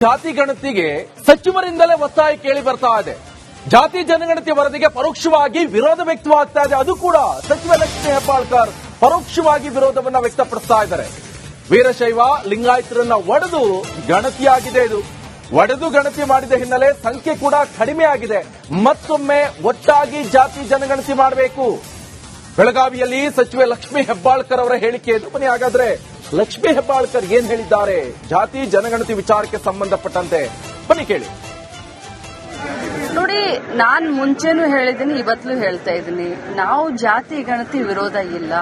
ಜಾತಿ ಗಣತಿಗೆ ಸಚಿವರಿಂದಲೇ ಒತ್ತಾಯ ಕೇಳಿ ಬರ್ತಾ ಇದೆ. ಜಾತಿ ಜನಗಣತಿ ವರದಿಗೆ ಪರೋಕ್ಷವಾಗಿ ವಿರೋಧ ವ್ಯಕ್ತವಾಗ್ತಾ ಇದೆ. ಅದು ಕೂಡ ಸಚಿವ ಲಕ್ಷ್ಮೀ ಹೆಬ್ಬಾಳ್ಕರ್ ಪರೋಕ್ಷವಾಗಿ ವಿರೋಧವನ್ನ ವ್ಯಕ್ತಪಡಿಸ್ತಾ ಇದ್ದಾರೆ. ವೀರಶೈವ ಲಿಂಗಾಯತರನ್ನ ಒಡೆದು ಗಣತಿಯಾಗಿದೆ. ಇದು ಒಡೆದು ಗಣತಿ ಮಾಡಿದ ಹಿನ್ನೆಲೆ ಸಂಖ್ಯೆ ಕೂಡ ಕಡಿಮೆ ಆಗಿದೆ. ಮತ್ತೊಮ್ಮೆ ಒಟ್ಟಾಗಿ ಜಾತಿ ಜನಗಣತಿ ಮಾಡಬೇಕು. ಬೆಳಗಾವಿಯಲ್ಲಿ ಸಚಿವೆ ಲಕ್ಷ್ಮೀ ಹೆಬ್ಬಾಳ್ಕರ್ ಅವರ ಹೇಳಿಕೆ ಇದು. ಬನ್ನಿ ಹಾಗಾದ್ರೆ ಲಕ್ಷ್ಮೀ ಹೆಬ್ಬಾಳ್ಕರ್ ಏನ್ ಹೇಳಿದ್ದಾರೆ ಜಾತಿ ಜನಗಣತಿ ವಿಚಾರಕ್ಕೆ ಸಂಬಂಧಪಟ್ಟಂತೆ ಬನ್ನಿ ಕೇಳಿ. ನೋಡಿ, ನಾನ್ ಮುಂಚೆನೂ ಹೇಳಿದ್ದೀನಿ, ಇವತ್ತಲೂ ಹೇಳ್ತಾ ಇದ್ದೀನಿ, ನಾವು ಜಾತಿ ಗಣತಿ ವಿರೋಧ ಇಲ್ಲ.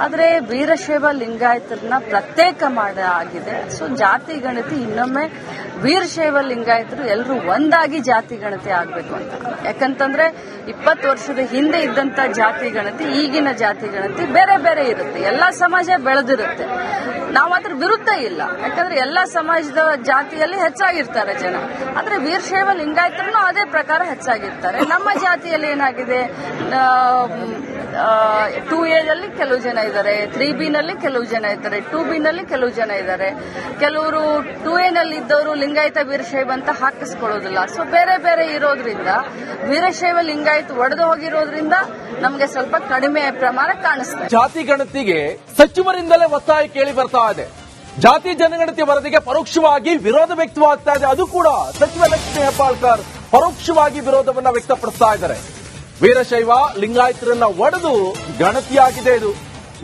ಆದ್ರೆ ವೀರಶೈವ ಲಿಂಗಾಯತರನ್ನ ಪ್ರತ್ಯೇಕ ಆಗಿದೆ. ಸೊ ಜಾತಿ ಗಣತಿ ಇನ್ನೊಮ್ಮೆ ವೀರಶೈವ ಲಿಂಗಾಯತರು ಎಲ್ಲರೂ ಒಂದಾಗಿ ಜಾತಿ ಗಣತಿ ಆಗ್ಬೇಕು ಅಂತ. ಯಾಕಂತಂದ್ರೆ 20 ವರ್ಷದ ಹಿಂದೆ ಇದ್ದಂತ ಜಾತಿ ಗಣತಿ ಈಗಿನ ಜಾತಿ ಗಣತಿ ಬೇರೆ ಬೇರೆ ಇರುತ್ತೆ. ಎಲ್ಲಾ ಸಮಾಜ ಬೆಳೆದಿರುತ್ತೆ. ನಾವು ಅದ್ರ ವಿರುದ್ಧ ಇಲ್ಲ. ಯಾಕಂದ್ರೆ ಎಲ್ಲಾ ಸಮಾಜದ ಜಾತಿಯಲ್ಲಿ ಹೆಚ್ಚಾಗಿರ್ತಾರೆ ಜನ. ಆದ್ರೆ ವೀರಶೈವ ಲಿಂಗಾಯತರನ್ನು ಅದೇ ಪ್ರಕಾರ ಹೆಚ್ಚಾಗಿರ್ತಾರೆ. ನಮ್ಮ ಜಾತಿಯಲ್ಲಿ ಏನಾಗಿದೆ, 2A ನಲ್ಲಿ ಕೆಲವು ಜನ ಇದ್ದಾರೆ, 3B ನಲ್ಲಿ ಕೆಲವು ಜನ ಇದ್ದಾರೆ, 2B ನಲ್ಲಿ ಕೆಲವು ಜನ ಇದ್ದಾರೆ. ಕೆಲವರು 2A ನಲ್ಲಿ ಇದ್ದವರು ಲಿಂಗಾಯತ ವೀರಶೈವ ಅಂತ ಹಾಕಿಸ್ಕೊಳ್ಳೋದಿಲ್ಲ. ಸೊ ಬೇರೆ ಬೇರೆ ಇರೋದ್ರಿಂದ ವೀರಶೈವ ಲಿಂಗಾಯತ ಒಡೆದು ಹೋಗಿರೋದ್ರಿಂದ ನಮಗೆ ಸ್ವಲ್ಪ ಕಡಿಮೆ ಪ್ರಮಾಣ ಕಾಣಿಸ್ತದೆ. ಜಾತಿ ಗಣತಿಗೆ ಸಚಿವರಿಂದಲೇ ಒತ್ತಾಯ ಕೇಳಿ ಬರ್ತಾ ಇದೆ. ಜಾತಿ ಜನಗಣತಿ ವರದಿಗೆ ಪರೋಕ್ಷವಾಗಿ ವಿರೋಧ ವ್ಯಕ್ತವಾಗ್ತಾ ಇದೆ. ಅದು ಕೂಡ ಸಚಿವ ಲಕ್ಷ್ಮೀ ಹೆಬ್ಬಾಳ್ಕರ್ ಪರೋಕ್ಷವಾಗಿ ವಿರೋಧವನ್ನ ವ್ಯಕ್ತಪಡಿಸ್ತಾ ಇದ್ದಾರೆ. ವೀರಶೈವ ಲಿಂಗಾಯತರನ್ನ ಒಡೆದು ಗಣತಿಯಾಗಿದೆ. ಇದು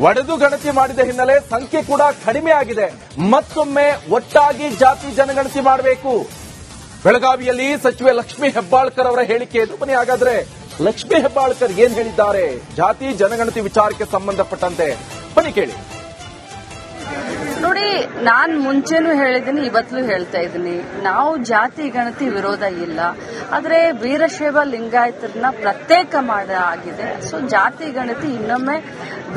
ಒಡೆದು ಗಣತಿ ಮಾಡಿದ ಹಿನ್ನೆಲೆ ಸಂಖ್ಯೆ ಕೂಡ ಕಡಿಮೆ ಆಗಿದೆ. ಮತ್ತೊಮ್ಮೆ ಒಟ್ಟಾಗಿ ಜಾತಿ ಜನಗಣತಿ ಮಾಡಬೇಕು. ಬೆಳಗಾವಿಯಲ್ಲಿ ಸಚಿವೆ ಲಕ್ಷ್ಮೀ ಹೆಬ್ಬಾಳ್ಕರ್ ಅವರ ಹೇಳಿಕೆ ಇದು. ಬನ್ನಿ ಹಾಗಾದ್ರೆ ಲಕ್ಷ್ಮೀ ಹೆಬ್ಬಾಳ್ಕರ್ ಏನ್ ಹೇಳಿದ್ದಾರೆ ಜಾತಿ ಜನಗಣತಿ ವಿಚಾರಕ್ಕೆ ಸಂಬಂಧಪಟ್ಟಂತೆ ಬನ್ನಿ ಕೇಳಿ. ನೋಡಿ, ನಾನ್ ಮುಂಚೆನೂ ಹೇಳಿದ್ದೀನಿ, ಇವತ್ತಲೂ ಹೇಳ್ತಾ ಇದ್ದೀನಿ, ನಾವು ಜಾತಿ ಗಣತಿ ವಿರೋಧ ಇಲ್ಲ. ಆದ್ರೆ ವೀರಶೈವ ಲಿಂಗಾಯತರನ್ನ ಪ್ರತ್ಯೇಕ ಆಗಿದೆ. ಸೊ ಜಾತಿ ಗಣತಿ ಇನ್ನೊಮ್ಮೆ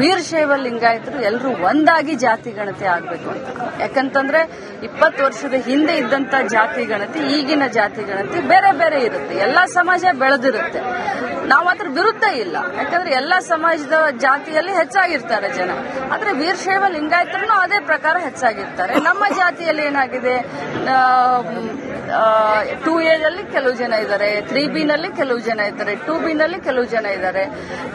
ವೀರಶೈವ ಲಿಂಗಾಯತರು ಎಲ್ಲರೂ ಒಂದಾಗಿ ಜಾತಿ ಗಣತಿ ಆಗ್ಬೇಕು ಅಂತ. ಯಾಕಂತಂದ್ರೆ 20 ವರ್ಷದ ಹಿಂದೆ ಇದ್ದಂತ ಜಾತಿ ಗಣತಿ ಈಗಿನ ಜಾತಿ ಗಣತಿ ಬೇರೆ ಬೇರೆ ಇರುತ್ತೆ. ಎಲ್ಲಾ ಸಮಾಜ ಬೆಳೆದಿರುತ್ತೆ. ನಾವು ಅದ್ರ ವಿರುದ್ಧ ಇಲ್ಲ. ಯಾಕಂದ್ರೆ ಎಲ್ಲಾ ಸಮಾಜದ ಜಾತಿಯಲ್ಲಿ ಹೆಚ್ಚಾಗಿರ್ತಾರೆ ಜನ. ಆದ್ರೆ ವೀರಶೈವ ಲಿಂಗಾಯತರನ್ನು ಅದೇ ಪ್ರಕಾರ ಹೆಚ್ಚಾಗಿರ್ತಾರೆ. ನಮ್ಮ ಜಾತಿಯಲ್ಲಿ ಏನಾಗಿದೆ, 2A ನಲ್ಲಿ ಕೆಲವು ಜನ ಇದ್ದಾರೆ, 3B ನಲ್ಲಿ ಕೆಲವು ಜನ ಇದ್ದಾರೆ, 2B ನಲ್ಲಿ ಕೆಲವು ಜನ ಇದ್ದಾರೆ.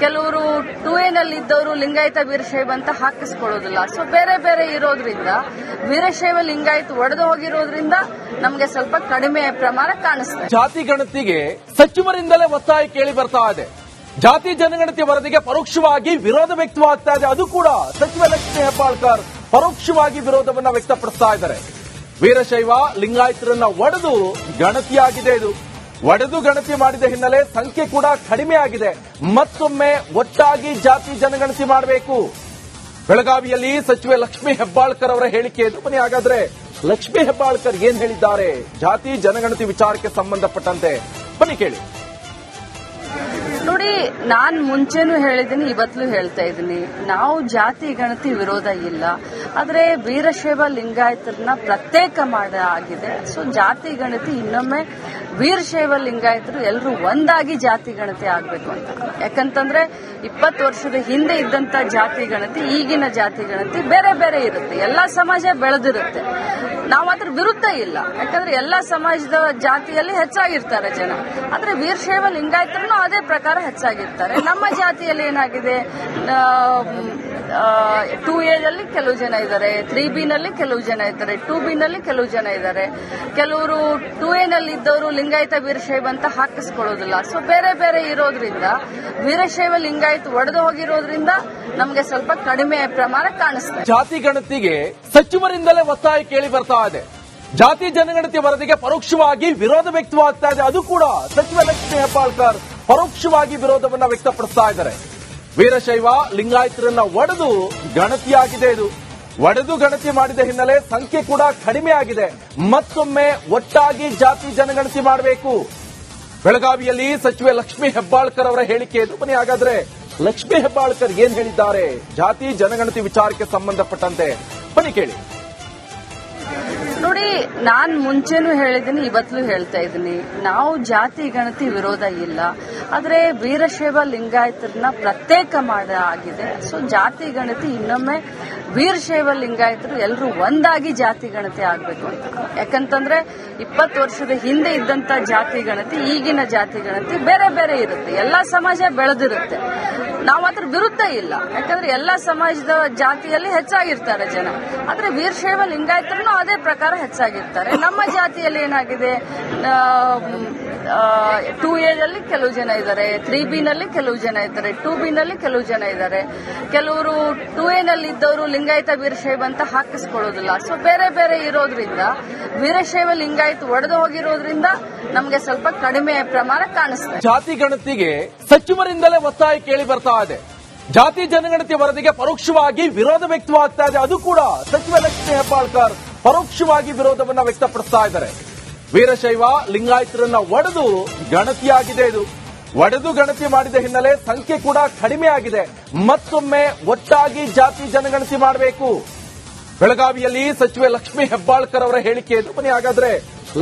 ಕೆಲವರು 2A ನಲ್ಲಿ ಇದ್ದವರು ಲಿಂಗಾಯತ ವೀರಶೈವ ಅಂತ ಹಾಕಿಸ್ಕೊಳ್ಳೋದಿಲ್ಲ. ಸೊ ಬೇರೆ ಬೇರೆ ಇರೋದ್ರಿಂದ ವೀರಶೈವ ಲಿಂಗಾಯತ ಒಡೆದು ಹೋಗಿರೋದ್ರಿಂದ ನಮಗೆ ಸ್ವಲ್ಪ ಕಡಿಮೆ ಪ್ರಮಾಣ ಕಾಣಿಸ್ತದೆ. ಜಾತಿ ಗಣತಿಗೆ ಸಚಿವರಿಂದಲೇ ಒತ್ತಾಯ ಕೇಳಿ ಬರ್ತಾ ಇದೆ. ಜಾತಿ ಜನಗಣತಿ ವರದಿಗೆ ಪರೋಕ್ಷವಾಗಿ ವಿರೋಧ ವ್ಯಕ್ತವಾಗ್ತಾ ಇದೆ. ಅದು ಕೂಡ ಸಚಿವ ಲಕ್ಷ್ಮೀ ಹೆಬ್ಬಾಳ್ಕರ್ ಪರೋಕ್ಷವಾಗಿ ವಿರೋಧವನ್ನ ವ್ಯಕ್ತಪಡಿಸ್ತಾ ಇದ್ದಾರೆ. ವೀರಶೈವ ಲಿಂಗಾಯತರನ್ನ ಒಡೆದು ಗಣತಿಯಾಗಿದೆ. ಇದು ಒಡೆದು ಗಣತಿ ಮಾಡಿದ ಹಿನ್ನೆಲೆ ಸಂಖ್ಯೆ ಕೂಡ ಕಡಿಮೆ ಆಗಿದೆ. ಮತ್ತೊಮ್ಮೆ ಒಟ್ಟಾಗಿ ಜಾತಿ ಜನಗಣತಿ ಮಾಡಬೇಕು. ಬೆಳಗಾವಿಯಲ್ಲಿ ಸಚಿವೆ ಲಕ್ಷ್ಮೀ ಹೆಬ್ಬಾಳ್ಕರ್ ಅವರ ಹೇಳಿಕೆ ಇದು. ಬನ್ನಿ ಹಾಗಾದ್ರೆ ಲಕ್ಷ್ಮೀ ಹೆಬ್ಬಾಳ್ಕರ್ ಏನ್ ಹೇಳಿದ್ದಾರೆ ಜಾತಿ ಜನಗಣತಿ ವಿಚಾರಕ್ಕೆ ಸಂಬಂಧಪಟ್ಟಂತೆ ಬನ್ನಿ ಕೇಳಿ. ನೋಡಿ, ನಾನ್ ಮುಂಚೆನೂ ಹೇಳಿದ್ದೀನಿ, ಇವತ್ತಲೂ ಹೇಳ್ತಾ ಇದ್ದೀನಿ, ನಾವು ಜಾತಿ ಗಣತಿ ವಿರೋಧ ಇಲ್ಲ. ಆದ್ರೆ ವೀರಶೈವ ಲಿಂಗಾಯತರನ್ನ ಪ್ರತ್ಯೇಕ ಆಗಿದೆ. ಸೊ ಜಾತಿ ಗಣತಿ ಇನ್ನೊಮ್ಮೆ ವೀರಶೈವ ಲಿಂಗಾಯತರು ಎಲ್ಲರೂ ಒಂದಾಗಿ ಜಾತಿ ಗಣತಿ ಆಗ್ಬೇಕು ಅಂತ. ಯಾಕಂತಂದ್ರೆ 20 ವರ್ಷದ ಹಿಂದೆ ಇದ್ದಂತ ಜಾತಿ ಗಣತಿ ಈಗಿನ ಜಾತಿ ಗಣತಿ ಬೇರೆ ಬೇರೆ ಇರುತ್ತೆ. ಎಲ್ಲಾ ಸಮಾಜ ಬೆಳೆದಿರುತ್ತೆ. ನಾವು ಅದ್ರ ವಿರುದ್ಧ ಇಲ್ಲ. ಯಾಕಂದ್ರೆ ಎಲ್ಲಾ ಸಮಾಜದ ಜಾತಿಯಲ್ಲಿ ಹೆಚ್ಚಾಗಿರ್ತಾರೆ ಜನ. ಆದ್ರೆ ವೀರಶೈವ ಲಿಂಗಾಯತರನ್ನು ಅದೇ ಪ್ರಕಾರ ಹೆಚ್ಚಾಗಿರ್ತಾರೆ. ನಮ್ಮ ಜಾತಿಯಲ್ಲಿ ಏನಾಗಿದೆ, 2A ನಲ್ಲಿ ಕೆಲವು ಜನ ಇದ್ದಾರೆ, 3B ನಲ್ಲಿ ಕೆಲವು ಜನ ಇದ್ದಾರೆ, 2B ನಲ್ಲಿ ಕೆಲವು ಜನ ಇದ್ದಾರೆ. ಕೆಲವರು 2A ನಲ್ಲಿ ಇದ್ದವರು ಲಿಂಗಾಯತ ವೀರಶೈವ ಅಂತ ಹಾಕಿಸ್ಕೊಳ್ಳೋದಿಲ್ಲ. ಸೊ ಬೇರೆ ಬೇರೆ ಇರೋದ್ರಿಂದ ವೀರಶೈವ ಲಿಂಗಾಯತ ಒಡೆದು ಹೋಗಿರೋದ್ರಿಂದ ನಮಗೆ ಸ್ವಲ್ಪ ಕಡಿಮೆ ಪ್ರಮಾಣ ಕಾಣಿಸ್ತದೆ. ಜಾತಿ ಗಣತಿಗೆ ಸಚಿವರಿಂದಲೇ ಒತ್ತಾಯ ಕೇಳಿ ಬರ್ತಾ ಇದೆ. ಜಾತಿ ಜನಗಣತಿ ವರದಿಗೆ ಪರೋಕ್ಷವಾಗಿ ವಿರೋಧ ವ್ಯಕ್ತವಾಗ್ತಾ ಇದೆ. ಅದು ಕೂಡ ಸಚಿವ ಲಕ್ಷ್ಮೀ ಹೆಬ್ಬಾಳ್ಕರ್ ಪರೋಕ್ಷವಾಗಿ ವಿರೋಧವನ್ನ ವ್ಯಕ್ತಪಡಿಸ್ತಾ ಇದ್ದಾರೆ. ವೀರಶೈವ ಲಿಂಗಾಯತರನ್ನ ಒಡೆದು ಗಣತಿಯಾಗಿದೆ. ಇದು ಒಡೆದು ಗಣತಿ ಮಾಡಿದ ಹಿನ್ನೆಲೆ ಸಂಖ್ಯೆ ಕೂಡ ಕಡಿಮೆ ಆಗಿದೆ. ಮತ್ತೊಮ್ಮೆ ಒಟ್ಟಾಗಿ ಜಾತಿ ಜನಗಣತಿ ಮಾಡಬೇಕು. ಬೆಳಗಾವಿಯಲ್ಲಿ ಸಚಿವೆ ಲಕ್ಷ್ಮೀ ಹೆಬ್ಬಾಳ್ಕರ್ ಅವರ ಹೇಳಿಕೆ ಇದು. ಬನ್ನಿ ಹಾಗಾದ್ರೆ ಲಕ್ಷ್ಮೀ ಹೆಬ್ಬಾಳ್ಕರ್ ಏನ್ ಹೇಳಿದ್ದಾರೆ ಜಾತಿ ಜನಗಣತಿ ವಿಚಾರಕ್ಕೆ ಸಂಬಂಧಪಟ್ಟಂತೆ ಬನ್ನಿ ಕೇಳಿ. ನೋಡಿ, ನಾನ್ ಮುಂಚೆನೂ ಹೇಳಿದ್ದೀನಿ, ಇವತ್ತಲೂ ಹೇಳ್ತಾ ಇದ್ದೀನಿ, ನಾವು ಜಾತಿ ಗಣತಿ ವಿರೋಧ ಇಲ್ಲ. ಆದ್ರೆ ವೀರಶೈವ ಲಿಂಗಾಯತರನ್ನ ಪ್ರತ್ಯೇಕ ಆಗಿದೆ. ಸೊ ಜಾತಿ ಗಣತಿ ಇನ್ನೊಮ್ಮೆ ವೀರಶೈವ ಲಿಂಗಾಯತರು ಎಲ್ಲರೂ ಒಂದಾಗಿ ಜಾತಿ ಗಣತಿ ಆಗ್ಬೇಕು ಅಂತ. ಯಾಕಂತಂದ್ರೆ 20 ವರ್ಷದ ಹಿಂದೆ ಇದ್ದಂತ ಜಾತಿ ಗಣತಿ ಈಗಿನ ಜಾತಿ ಗಣತಿ ಬೇರೆ ಬೇರೆ ಇರುತ್ತೆ. ಎಲ್ಲಾ ಸಮಾಜ ಬೆಳೆದಿರುತ್ತೆ. ನಾವು ಅದ್ರ ವಿರುದ್ಧ ಇಲ್ಲ. ಯಾಕಂದ್ರೆ ಎಲ್ಲಾ ಸಮಾಜದ ಜಾತಿಯಲ್ಲಿ ಹೆಚ್ಚಾಗಿರ್ತಾರೆ ಜನ. ಆದ್ರೆ ವೀರಶೈವ ಲಿಂಗಾಯತರು ಅದೇ ಪ್ರಕಾರ ಹೆಚ್ಚಾಗಿರ್ತಾರೆ. ನಮ್ಮ ಜಾತಿಯಲ್ಲಿ ಏನಾಗಿದೆ, 2A ನಲ್ಲಿ ಕೆಲವು ಜನ ಇದ್ದಾರೆ, 3B ನಲ್ಲಿ ಕೆಲವು ಜನ ಇದ್ದಾರೆ, 2B ನಲ್ಲಿ ಕೆಲವು ಜನ ಇದ್ದಾರೆ. ಕೆಲವರು 2A ನಲ್ಲಿ ಇದ್ದವರು ಲಿಂಗಾಯತ ವೀರಶೈವ ಅಂತ ಹಾಕಿಸ್ಕೊಳ್ಳೋದಿಲ್ಲ. ಸೊ ಬೇರೆ ಬೇರೆ ಇರೋದ್ರಿಂದ ವೀರಶೈವ ಲಿಂಗಾಯತ ಒಡೆದು ಹೋಗಿರೋದ್ರಿಂದ ನಮಗೆ ಸ್ವಲ್ಪ ಕಡಿಮೆ ಪ್ರಮಾಣ ಕಾಣಿಸ್ತದೆ. ಜಾತಿ ಗಣತಿಗೆ ಸಚಿವರಿಂದಲೇ ಒತ್ತಾಯ ಕೇಳಿ ಬರ್ತಾ ಇದೆ. ಜಾತಿ ಜನಗಣತಿ ವರದಿಗೆ ಪರೋಕ್ಷವಾಗಿ ವಿರೋಧ ವ್ಯಕ್ತವಾಗ್ತಾ ಇದೆ. ಅದು ಕೂಡ ಸಚಿವ ಲಕ್ಷ್ಮೀ ಹೆಬ್ಬಾಳ್ಕರ್ ಪರೋಕ್ಷವಾಗಿ ವಿರೋಧವನ್ನ ವ್ಯಕ್ತಪಡಿಸ್ತಾ ಇದ್ದಾರೆ. ವೀರಶೈವ ಲಿಂಗಾಯತರನ್ನ ಒಡೆದು ಗಣತಿಯಾಗಿದೆ. ಇದು ಒಡೆದು ಗಣತಿ ಮಾಡಿದ ಹಿನ್ನೆಲೆ ಸಂಖ್ಯೆ ಕೂಡ ಕಡಿಮೆ ಆಗಿದೆ. ಮತ್ತೊಮ್ಮೆ ಒಟ್ಟಾಗಿ ಜಾತಿ ಜನಗಣತಿ ಮಾಡಬೇಕು. ಬೆಳಗಾವಿಯಲ್ಲಿ ಸಚಿವೆ ಲಕ್ಷ್ಮೀ ಹೆಬ್ಬಾಳ್ಕರ್ ಅವರ ಹೇಳಿಕೆ ಇದು. ಬನ್ನಿ ಹಾಗಾದ್ರೆ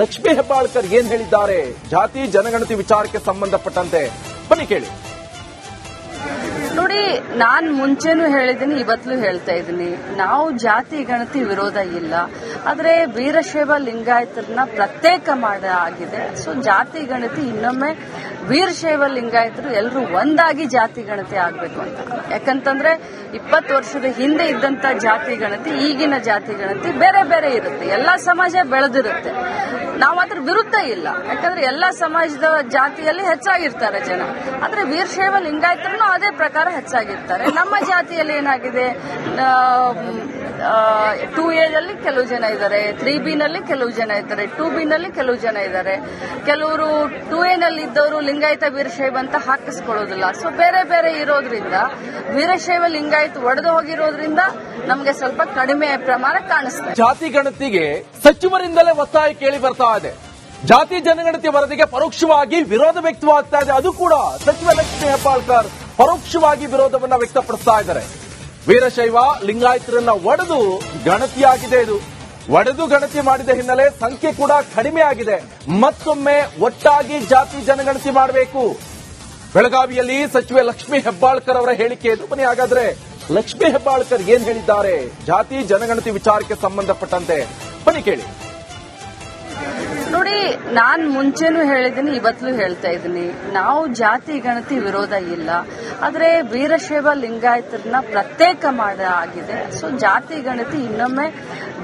ಲಕ್ಷ್ಮೀ ಹೆಬ್ಬಾಳ್ಕರ್ ಏನ್ ಹೇಳಿದ್ದಾರೆ ಜಾತಿ ಜನಗಣತಿ ವಿಚಾರಕ್ಕೆ ಸಂಬಂಧಪಟ್ಟಂತೆ, ಬನ್ನಿ ಕೇಳಿ. ನೋಡಿ, ನಾನ್ ಮುಂಚೆನೂ ಹೇಳಿದ್ದೀನಿ, ಇವತ್ತಲೂ ಹೇಳ್ತಾ ಇದ್ದೀನಿ, ನಾವು ಜಾತಿ ಗಣತಿ ವಿರೋಧ ಇಲ್ಲ. ಆದ್ರೆ ವೀರಶೈವ ಲಿಂಗಾಯತರನ್ನ ಪ್ರತ್ಯೇಕ ಮಾಡಲಾಗಿದೆ. ಸೊ ಜಾತಿ ಗಣತಿ ಇನ್ನೊಮ್ಮೆ ವೀರಶೈವ ಲಿಂಗಾಯತರು ಎಲ್ಲರೂ ಒಂದಾಗಿ ಜಾತಿ ಗಣತಿ ಆಗ್ಬೇಕು ಅಂತ. ಯಾಕಂತಂದ್ರೆ 20 ವರ್ಷದ ಹಿಂದೆ ಇದ್ದಂತ ಜಾತಿ ಗಣತಿ ಈಗಿನ ಜಾತಿ ಗಣತಿ ಬೇರೆ ಬೇರೆ ಇರುತ್ತೆ. ಎಲ್ಲಾ ಸಮಾಜ ಬೆಳೆದಿರುತ್ತೆ. ನಾವು ಅದ್ರ ವಿರುದ್ಧ ಇಲ್ಲ. ಯಾಕಂದ್ರೆ ಎಲ್ಲಾ ಸಮಾಜದ ಜಾತಿಯಲ್ಲಿ ಹೆಚ್ಚಾಗಿರ್ತಾರೆ ಜನ. ಆದ್ರೆ ವೀರಶೈವ ಲಿಂಗಾಯತರು ಅದೇ ಪ್ರಕಾರ ಹೆಚ್ಚಾಗಿರ್ತಾರೆ. ನಮ್ಮ ಜಾತಿಯಲ್ಲಿ ಏನಾಗಿದೆ, 2A ನಲ್ಲಿ ಕೆಲವು ಜನ ಇದ್ದಾರೆ, 3B ನಲ್ಲಿ ಕೆಲವು ಜನ ಇದ್ದಾರೆ, 2B ನಲ್ಲಿ ಕೆಲವು ಜನ ಇದ್ದಾರೆ. ಕೆಲವರು 2A ನಲ್ಲಿ ಇದ್ದವರು ಲಿಂಗಾಯತ ವೀರಶೈವ ಅಂತ ಹಾಕಿಸ್ಕೊಳ್ಳೋದಿಲ್ಲ. ಸೊ ಬೇರೆ ಬೇರೆ ಇರೋದ್ರಿಂದ ವೀರಶೈವ ಲಿಂಗಾಯತ ಒಡೆದು ಹೋಗಿರೋದ್ರಿಂದ ನಮಗೆ ಸ್ವಲ್ಪ ಕಡಿಮೆ ಪ್ರಮಾಣ ಕಾಣಿಸ್ತದೆ. ಜಾತಿ ಗಣತಿಗೆ ಸಚಿವರಿಂದಲೇ ಒತ್ತಾಯ ಕೇಳಿ ಬರ್ತಾ ಇದೆ. ಜಾತಿ ಜನಗಣತಿ ವರದಿಗೆ ಪರೋಕ್ಷವಾಗಿ ವಿರೋಧ ವ್ಯಕ್ತವಾಗ್ತಾ ಇದೆ. ಅದು ಕೂಡ ಸಚಿವ ಲಕ್ಷ್ಮೀ ಹೆಬ್ಬಾಳ್ಕರ್ ಪರೋಕ್ಷವಾಗಿ ವಿರೋಧವನ್ನ ವ್ಯಕ್ತಪಡಿಸ್ತಾ ಇದ್ದಾರೆ. ವೀರಶೈವ ಲಿಂಗಾಯತರನ್ನ ಒಡೆದು ಗಣತಿಯಾಗಿದೆ. ಇದು ಒಡೆದು ಗಣತಿ ಮಾಡಿದ ಹಿನ್ನೆಲೆ ಸಂಖ್ಯೆ ಕೂಡ ಕಡಿಮೆ ಆಗಿದೆ. ಮತ್ತೊಮ್ಮೆ ಒಟ್ಟಾಗಿ ಜಾತಿ ಜನಗಣತಿ ಮಾಡಬೇಕು. ಬೆಳಗಾವಿಯಲ್ಲಿ ಸಚಿವೆ ಲಕ್ಷ್ಮೀ ಹೆಬ್ಬಾಳ್ಕರ್ ಅವರ ಹೇಳಿಕೆ ಇದು. ಬನ್ನಿ ಹಾಗಾದ್ರೆ ಲಕ್ಷ್ಮೀ ಹೆಬ್ಬಾಳ್ಕರ್ ಏನ್ ಹೇಳಿದ್ದಾರೆ ಜಾತಿ ಜನಗಣತಿ ವಿಚಾರಕ್ಕೆ ಸಂಬಂಧಪಟ್ಟಂತೆ, ಬನ್ನಿ ಕೇಳಿ. ನೋಡಿ, ನಾನ್ ಮುಂಚೆನೂ ಹೇಳಿದ್ದೀನಿ, ಇವತ್ತಲೂ ಹೇಳ್ತಾ ಇದ್ದೀನಿ, ನಾವು ಜಾತಿ ಗಣತಿ ವಿರೋಧ ಇಲ್ಲ. ಆದ್ರೆ ವೀರಶೈವ ಲಿಂಗಾಯತರನ್ನ ಪ್ರತ್ಯೇಕ ಮಾಡಲಾಗಿದೆ. ಸೊ ಜಾತಿ ಗಣತಿ ಇನ್ನೊಮ್ಮೆ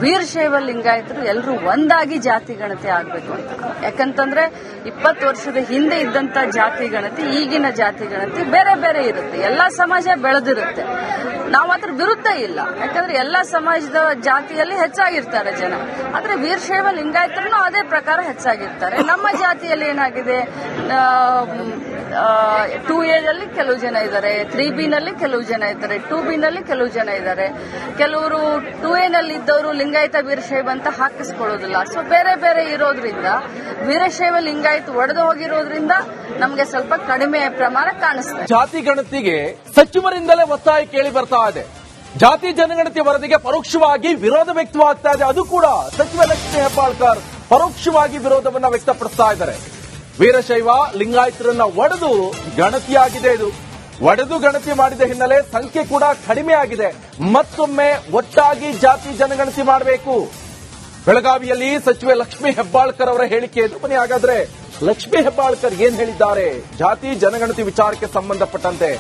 ವೀರಶೈವ ಲಿಂಗಾಯತರು ಎಲ್ಲರೂ ಒಂದಾಗಿ ಜಾತಿ ಗಣತಿ ಆಗ್ಬೇಕು ಅಂತ. ಯಾಕಂತಂದ್ರೆ 20 ವರ್ಷದ ಹಿಂದೆ ಇದ್ದಂತ ಜಾತಿ ಗಣತಿ ಈಗಿನ ಜಾತಿ ಗಣತಿ ಬೇರೆ ಬೇರೆ ಇರುತ್ತೆ. ಎಲ್ಲಾ ಸಮಾಜ ಬೆಳೆದಿರುತ್ತೆ. ನಾವು ಅದ್ರ ವಿರುದ್ಧ ಇಲ್ಲ. ಯಾಕಂದ್ರೆ ಎಲ್ಲಾ ಸಮಾಜದ ಜಾತಿಯಲ್ಲಿ ಹೆಚ್ಚಾಗಿರ್ತಾರೆ ಜನ. ಆದ್ರೆ ವೀರಶೈವ ಲಿಂಗಾಯತರು ಅದೇ ಪ್ರಕಾರ ಹೆಚ್ಚಾಗಿರ್ತಾರೆ. ನಮ್ಮ ಜಾತಿಯಲ್ಲಿ ಏನಾಗಿದೆ, 2A ನಲ್ಲಿ ಕೆಲವು ಜನ ಇದ್ದಾರೆ, 3B ನಲ್ಲಿ ಕೆಲವು ಜನ ಇದ್ದಾರೆ, 2B ನಲ್ಲಿ ಕೆಲವು ಜನ ಇದ್ದಾರೆ. ಕೆಲವರು 2A ನಲ್ಲಿ ಇದ್ದವರು ಲಿಂಗಾಯತ ವೀರಶೈವ ಅಂತ ಹಾಕಿಸ್ಕೊಳ್ಳೋದಿಲ್ಲ. ಸೊ ಬೇರೆ ಬೇರೆ ಇರೋದ್ರಿಂದ ವೀರಶೈವ ಲಿಂಗಾಯತ ಒಡೆದು ಹೋಗಿರೋದ್ರಿಂದ ನಮಗೆ ಸ್ವಲ್ಪ ಕಡಿಮೆ ಪ್ರಮಾಣ ಕಾಣಿಸ್ತದೆ. ಜಾತಿ ಗಣತಿಗೆ ಸಚಿವರಿಂದಲೇ ಒತ್ತಾಯ ಕೇಳಿ ಬರ್ತಾ ಇದೆ. ಜಾತಿ ಜನಗಣತಿ ವರದಿಗೆ ಪರೋಕ್ಷವಾಗಿ ವಿರೋಧ ವ್ಯಕ್ತವಾಗ್ತಾ ಇದೆ. ಅದು ಕೂಡ ಸಚಿವ ಲಕ್ಷ್ಮೀ ಹೆಬ್ಬಾಳ್ಕರ್ ಪರೋಕ್ಷವಾಗಿ ವಿರೋಧವನ್ನ ವ್ಯಕ್ತಪಡಿಸ್ತಾ ಇದ್ದಾರೆ. ವೀರಶೈವ ಲಿಂಗಾಯತರನ್ನ ಒಡೆದು ಗಣತಿಯಾಗಿದೆ. ಇದು ಒಡೆದು ಗಣತಿ ಮಾಡಿದ ಹಿನ್ನೆಲೆ ಸಂಖ್ಯೆ ಕೂಡ ಕಡಿಮೆ ಆಗಿದೆ. ಮತ್ತೊಮ್ಮೆ ಒಟ್ಟಾಗಿ ಜಾತಿ ಜನಗಣತಿ ಮಾಡಬೇಕು. ಬೆಳಗಾವಿಯಲ್ಲಿ ಸಚಿವೆ ಲಕ್ಷ್ಮೀ ಹೆಬ್ಬಾಳ್ಕರ್ ಅವರ ಹೇಳಿಕೆ ಇದು. ಬನ್ನಿ ಹಾಗಾದ್ರೆ ಲಕ್ಷ್ಮೀ ಹೆಬ್ಬಾಳ್ಕರ್ ಏನ್ ಹೇಳಿದ್ದಾರೆ ಜಾತಿ ಜನಗಣತಿ ವಿಚಾರಕ್ಕೆ ಸಂಬಂಧಪಟ್ಟಂತೆ,